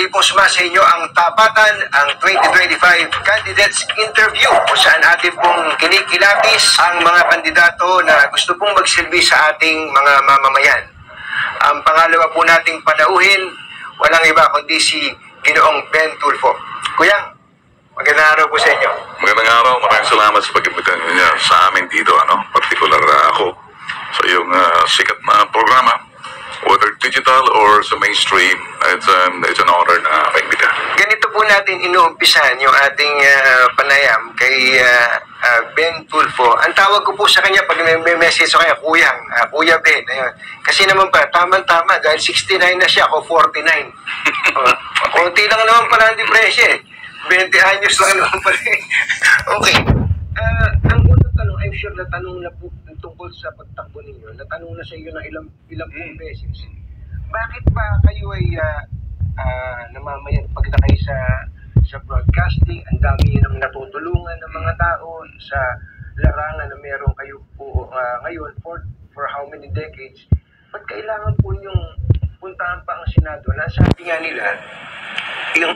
muli pong sumasa inyo ang Tapatan, ang 2025 Candidates Interview, kung saan atin pong kinikilapis ang mga kandidato na gusto pong magsilbi sa ating mga mamamayan. Ang pangalawa po nating panauhin, walang iba kundi si Ginoong Ben Tulfo. Kuya, magandang araw po sa inyo. Magandang araw, maraming salamat sa pag-imbita niyo sa amin dito, particular ako sa iyong sikat na programa. Whether digital or sa mainstream, it's an honor na maimbita. Ganito po natin inuumpisan yung ating panayam kay Ben Tulfo. Ang tawag ko po sa kanya pag may message ko kaya, Kuya Ben. Ayun. Kasi naman pa, tama-tama, dahil 69 na siya, ako 49. Konti lang naman pala ang diferensya 20 anyos lang naman pala. Okay. Ang unang tanong, I'm sure na tanong na po tungkol sa pagtakbo ninyo, natanong na sa iyo ng ilang beses. Bakit ba kayo ay namamayan pag na kayo sa broadcasting, ang dami ng natutulungan ng mga tao sa larangan na meron kayo po ngayon for how many decades? Ba't kailangan po yung puntahan pa ang Senado na sabi nga nila,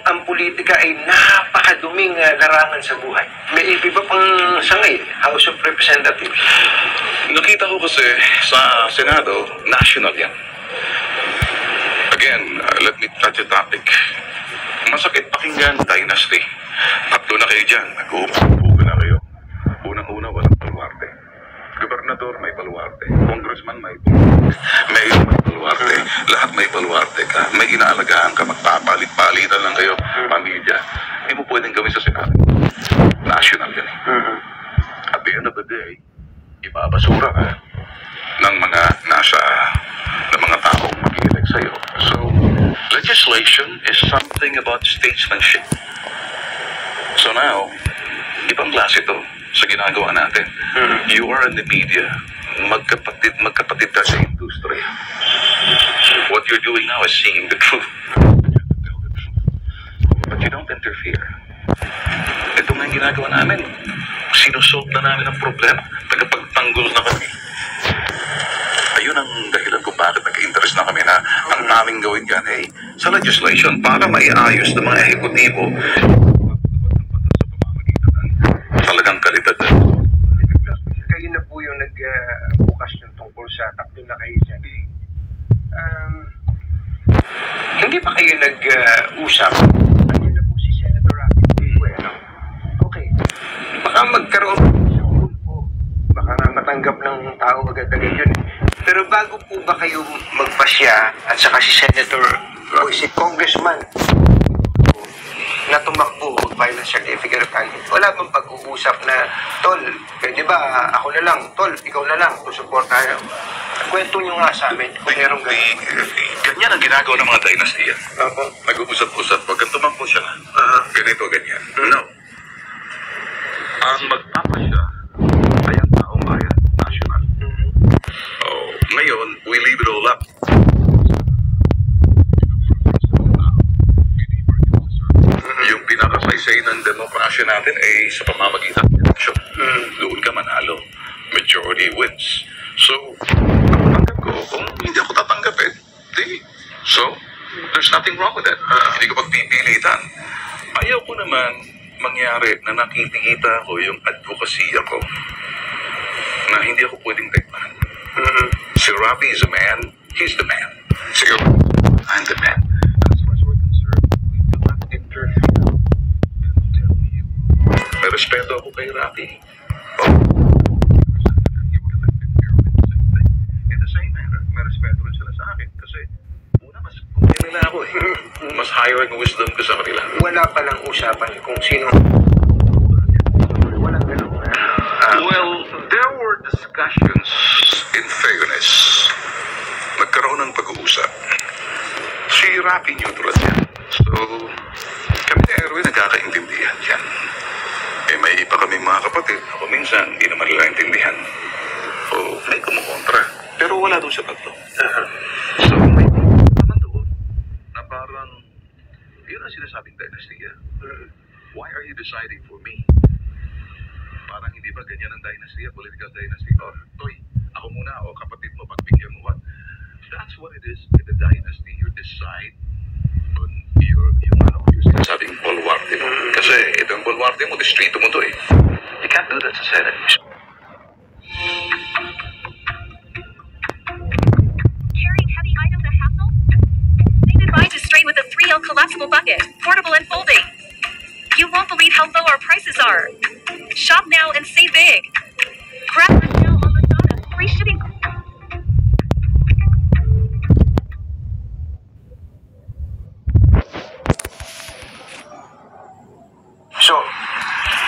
ang politika ay napakaduming larangan sa buhay. May iba pang sangay, House of Representatives. Nakita ko kasi sa Senado, national yan. Again, let me touch the topic. Masakit pakinggan, dynasty. Tatlo na kayo dyan, nag-uupo na kayo. Unang-una, walang baluarte. Gobernador may baluarte, congressman may baluarte, mayor may baluarte, lahat may baluarte ka, may inaalagaan ka, magpapalit-palitan lang kayo, pamilya. Hindi mo pwedeng gawin sa Senado. National yan. At the end of the day, ibabasura ka ng mga mga taong mag-elect sa'yo. So, legislation is something about statesmanship. So now, ibang klase ito sa ginagawa natin. You are in the media, magkapatid ka sa industry. What you're doing now is seeing the truth. But you don't interfere. Ito nga yung ginagawa namin. Sinusolve na namin ang problema. Tagapagtanggol na kami. Ayun ang dahilan kung bakit nag-interest na kami na ang naming gawin yan ay sa legislation para maiayos ng mga ehekutibo talagang kalidad na. Kayo na po yung nagbukas yung tungkol sa tatlo na kayo dyan. Hindi pa kayo nag-usap? Ano na po si Senator Rafi? Okay. Baka magkaroon po. Baka na matanggap ng tao agad-agad yun. Pero bago po ba kayo magpasya at saka si Senator o si Congressman na tumakbo mag-file ng certificate of candidate, wala bang pag-uusap na, Tol, pwede ba ako na lang, Tol, ikaw na lang, susupport tayo. Kwento nyo nga sa amin kung merong ganyan ang ginagawa ng mga dynastiya. Opo. Nag-uusap-usap, pag tumakbo siya, ganito, ganyan. No. Ang magpapasya ay ang taong bayan, national. Ngayon, we leave it all up. Yung pinakasaysay ng demokrasya natin ay sa pamamagitan ng election. Doon ka manalo. Majority wins. So, tatanggap ko. Kung hindi ako tatanggapin, so, there's nothing wrong with that. Hindi ko pagpipilitan. Ayaw ko naman mangyari na nakikita ko yung advokasya ko na hindi ako pwedeng tekmahan. Si Rafi is a man, he's the man. Si I'm the man. As far as we're concerned, we do not interfere and tell you. May respeto ako kay Rafi. In the same manner, may respeto rin sila sa akin kasi una, mas kumaya nila ako Mas higher ang wisdom ko sa kanila. Wala palang usapan kung sino. Walang ganun. Well, there were discussions, in fairness. Nagkaroon ng pag-uusap. Si Rafi neutral yan. So, kami ni Erwin nagkakaintindihan yan. May iba kaming mga kapatid. Ako minsan, hindi naman nila intindihan. So, may kumukontra. Pero wala doon sa tatlo. So, may naman doon na parang, yun ang sinasabing dynasty. Why are you deciding for me? Parang hindi ba ganyan ang dynasty, political dynasty? Toy, ako muna, kapatid mo, pagbigyan mo what? That's what it is in the dynasty. You decide on korte mo, distrito mo to eh. You can't do that sa Senate. Carrying heavy items a hassle? Say goodbye to Stray with a 3L collapsible bucket, portable and folding. You won't believe how low our prices are. Shop now and save big. Grab one now on Lazada. Free shipping. So,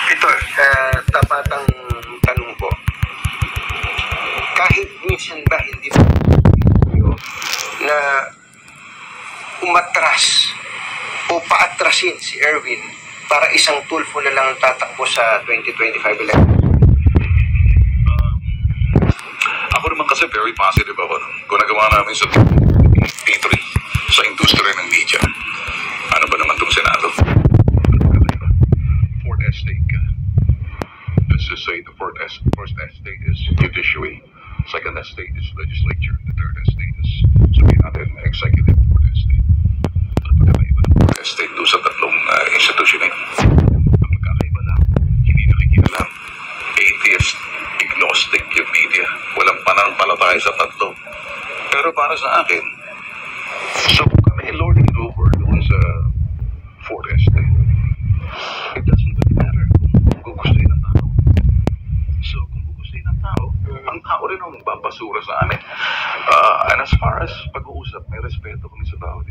ito, tapatang tanong ko. Kahit minsan ba hindi ba na umatras o paatrasin si Erwin para isang Tulfo na lang ang tatakbo sa 2025 election? Ako naman kasi very positive ako. Kung nagawa namin sa P3, sa industriya ng media, ano ba naman itong Senado? Fourth estate ka. Let's just say the first estate is judiciary, second estate is legislature, the third estate is, sabihin natin, executive. Fourth estate. Ano ba kakaiba ng fourth estate doon sa tatlong institusyon na yun? Ang magkakaiba lang, hindi nakikialam. Atheist, agnostic yung media. Walang pananampalataya sa tatlo. Pero para sa akin, so kung kami lording it over doon sa fourth estate, it doesn't really matter kung gugustuhin ng tao. So kung gugustuhin ng tao, ang tao rin ang magbabasura sa amin. And as far as pag-uusap, may respeto kami sa tao.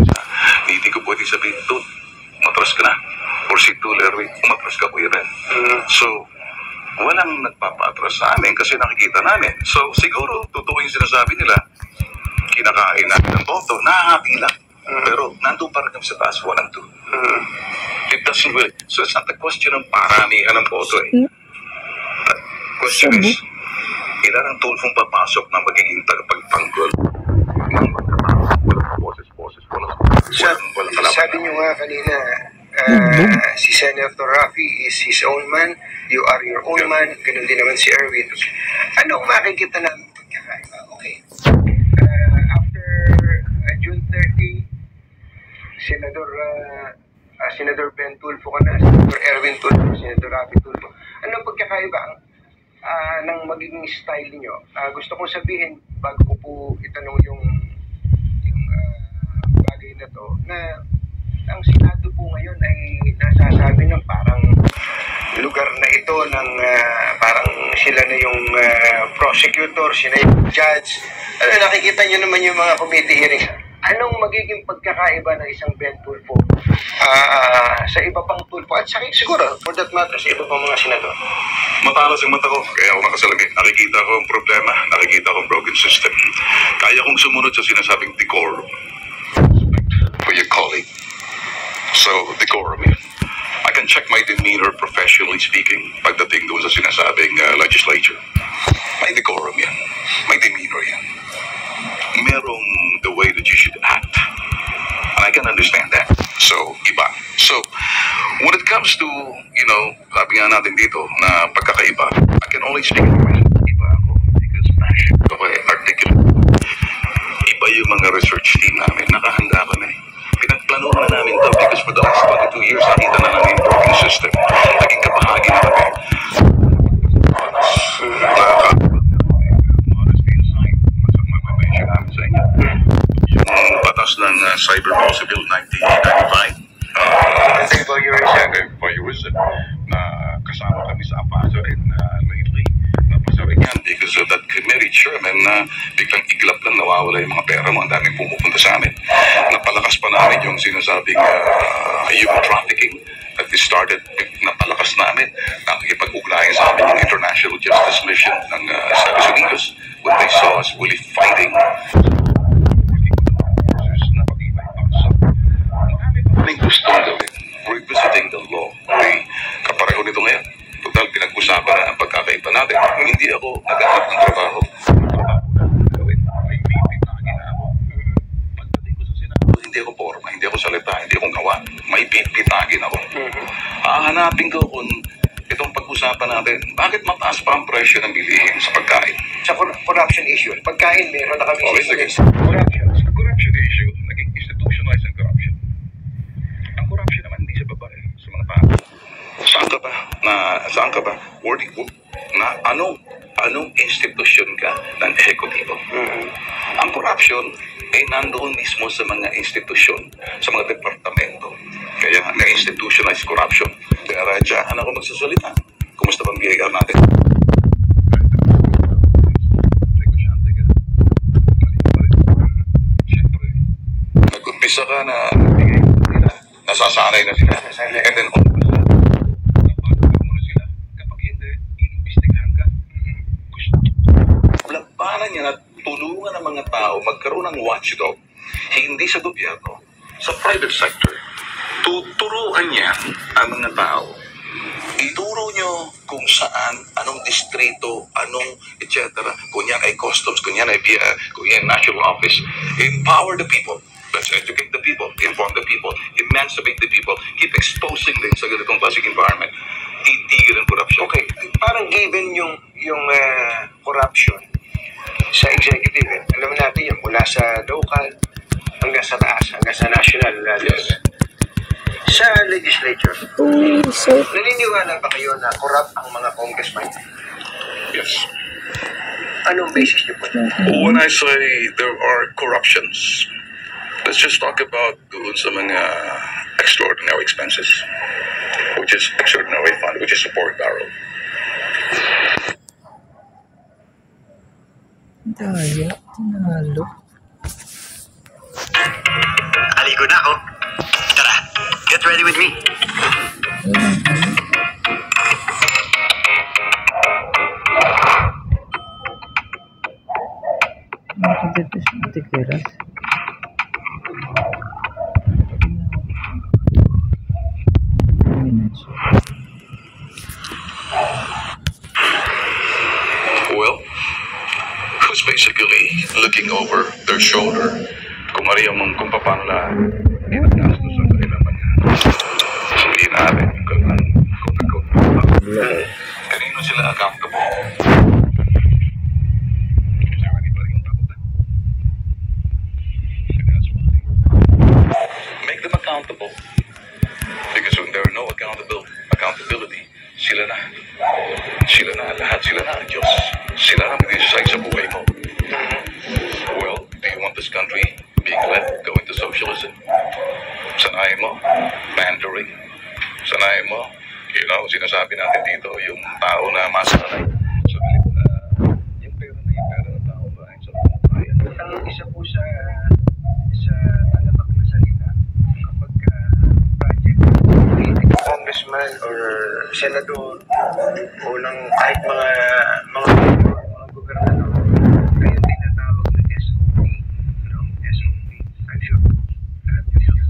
Hindi ko pwede sabihin, Tut, matras ka na. Or si Tulerwi, matras ka po yun rin. So, walang nagpapatras sa amin kasi nakikita namin. So, siguro, totoo yung sinasabi nila, kinakain namin ng boto, nahahati lang. Pero, nandun pa rin kami sa taas, 1 and 2. It doesn't really, so it's not a question ng paramihan ng boto eh. The question is, ilan ang Tulfong papasok na magiging tagapagtanggol ng magkatao? Walang boses, walang kalaban. Sabi niyo nga kanina, si Senator Raffy is his own man, you are your own man, ganun din naman si Erwin. Anong makikita namin pagkakaiba? Okay. After June 30, Senador Ben Tulfo ka na, Senador Erwin Tulfo, Senador Raffy Tulfo. Anong pagkakaiba ng magiging style niyo? Gusto kong sabihin, bago ko po itanong yung bagay na to, na ang Senado po ngayon ay nasasabi ng parang lugar na ito ng parang sila na yung prosecutor, sila yung judge. Nakikita nyo naman yung mga committee hearings. Anong magiging pagkakaiba ng isang Ben Tulfo sa iba pang Tulfo at siguro, for that matter, sa iba pang mga senador? Matalas ang mata ko, kaya ako nakasalamin. Nakikita ko ang problema, nakikita ko ang broken system. Kaya kong sumunod sa sinasabing decorum. For your colleague. So, decorum yan. I can check my demeanor professionally speaking pagdating doon sa sinasabing legislature. May decorum yan. May demeanor yan. Merong the way that you should act. And I can understand that. So, iba. So, when it comes to, sabi nga natin dito na pagkakaiba, I can only speak for myself. Iba ako because passion. Okay, articulate. Iba yung mga research team namin. Nakahanda kami. Pinagplano na namin to because for the last 22 years, nakita na namin yung broken system. Naging kabahagi na kami. Yung batas ng Cyber Laws Bill 1995. Na kasama kami sa APASO rin lately. Napasa rin yan because of that committee chairman na biglang iglap lang nawawala yung mga pera, mga daming pumupunta sa amin. Napalakas pa namin yung sinasabing human trafficking that we started, napalakas namin. Nakikipag-ugnayan sa amin yung International Justice Mission ng Estados Unidos when they saw us really fighting. May gustong gawin, revisiting the law. Okay, kapareho nito ngayon. Total, pinag-usapan na ang pagkakaiba natin. Hindi ako naghanap ng trabaho. Gawin, may pipitagin na ako. Pagdating ko sa Senado, hindi ako forma, hindi ako salita, hindi ako gawa. May pipitagin ako. Hahanapin ko kung itong pag-usapan natin, bakit mataas pa ang presyo ng bilihin sa pagkain? Sa corruption issue, pagkain, meron na kami sa corruption issue, naging institutionalized ang corruption. Ang corruption naman hindi sa babae, sa mga tao. Saan ka ba ka ba? Anong institusyon ka ng ehekutibo? Ang corruption ay nandoon mismo sa mga institusyon, sa mga departamento. Kaya na-institutionalized corruption. Kaya radyahan ako magsasalita. Kumusta bang BIR natin? Negosyante ka. Mali pa rin. Siyempre, nag-umpisa ka na nagbigay nila. Nasasanay na sila. And then, napapagawa mo na sila. Kapag hindi, inimbestigahan ka. Labanan niya na tulungan ng mga tao magkaroon ng watchdog, hindi sa gobyerno, sa private sector. Tuturuan niya ang mga tao. Ituro niyo kung saan, anong distrito, anong etc. Kung yan ay customs, kung yan ay kung yan national office. Empower the people. Let's educate the people, inform the people, emancipate the people, keep exposing them sa ganitong klaseng environment. Titigil ang corruption. Okay, parang given yung corruption sa executive, alam natin yan, mula sa local hanggang sa taas, hanggang sa national level. Yes. Sa legislature, naniniwala ba kayo na corrupt ang mga congressman? Yes. Anong basis niyo po? When I say there are corruptions, let's just talk about doon sa mga extraordinary expenses, which is extraordinary fund, which is support barrel. Daya, tinalo. Aligo na ako. Tara, get ready with me. Nakadito siya tikiras. Well, who's basically looking over their shoulder kung paano na ginagastos ang kanilang mga sabihin natin kanino sila accountable. Is there anybody on top of them? That's why. Make them accountable. Because when there are no accountability, sila na, lahat sila na ang Diyos. Sila na mag-decide sa buhay mo. Well, do you want this country being led going to socialism? Sanayin mo, pandering. Sanayin mo, sinasabi natin dito, yung tao na masanay sa bilip na yung pera ng tao ba ay sa bayan. Ang isa po sa talamak na salita, kapag project, congressman or senador o ng kahit mga gobernador, kayo tinatawag na SOP, no? SOP. I'm sure, alam niyo yun.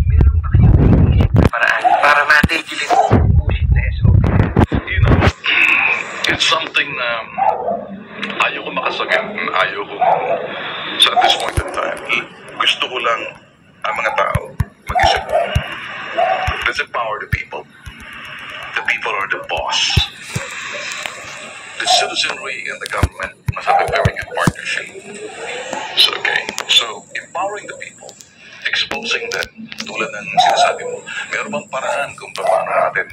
Meron ba kayong iniisip na paraan para matigil itong bullshit na SOP? It's something na ayoko makasagin. So at this point in time, gusto ko lang ang mga tao mag-isip. Let's empower the people. The people are the boss. The citizenry and the government must have a very good partnership. So empowering the people, exposing them, tulad ng sinasabi mo, meron bang paraan kung paano natin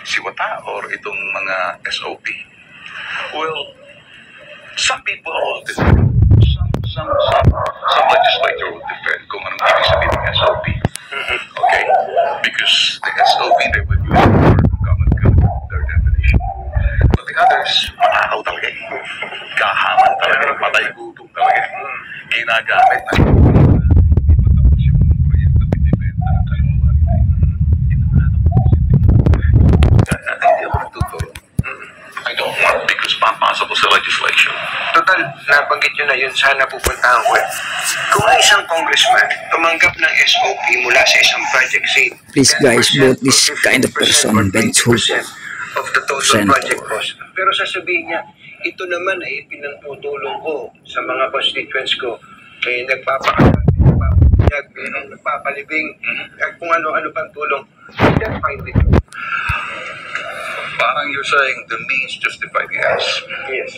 siwata or itong mga SOP? Well, some people will defend. Some legislator will defend kung anong ibig sabihin ng SOP. Okay? Because the SOP they would use for common good, their definition. But the others, manakaw talaga. Kahaman talaga. Patay gutom talaga. Ginagamit na ipatapos yung proyekto binibenta ng kaluluwan nila. Hindi ako nagtuturo. I don't want because papasok ko sa legislation. Total, nabanggit nyo na yun, sana pupuntahan ko eh. Kung ang isang congressman tumanggap ng SOP mula sa isang project, say, Please guys, 10% vote this or kind of 50% person, or Bench 20% of the total Senator. project cost. Pero sasabihin niya, ito naman ay pinagtutulong ko sa mga constituents ko. Nagpapakanyag, nagpapalibing, at kung ano-ano pang tulong. That's fine with you. Parang you're saying the means justify the ends. Yes.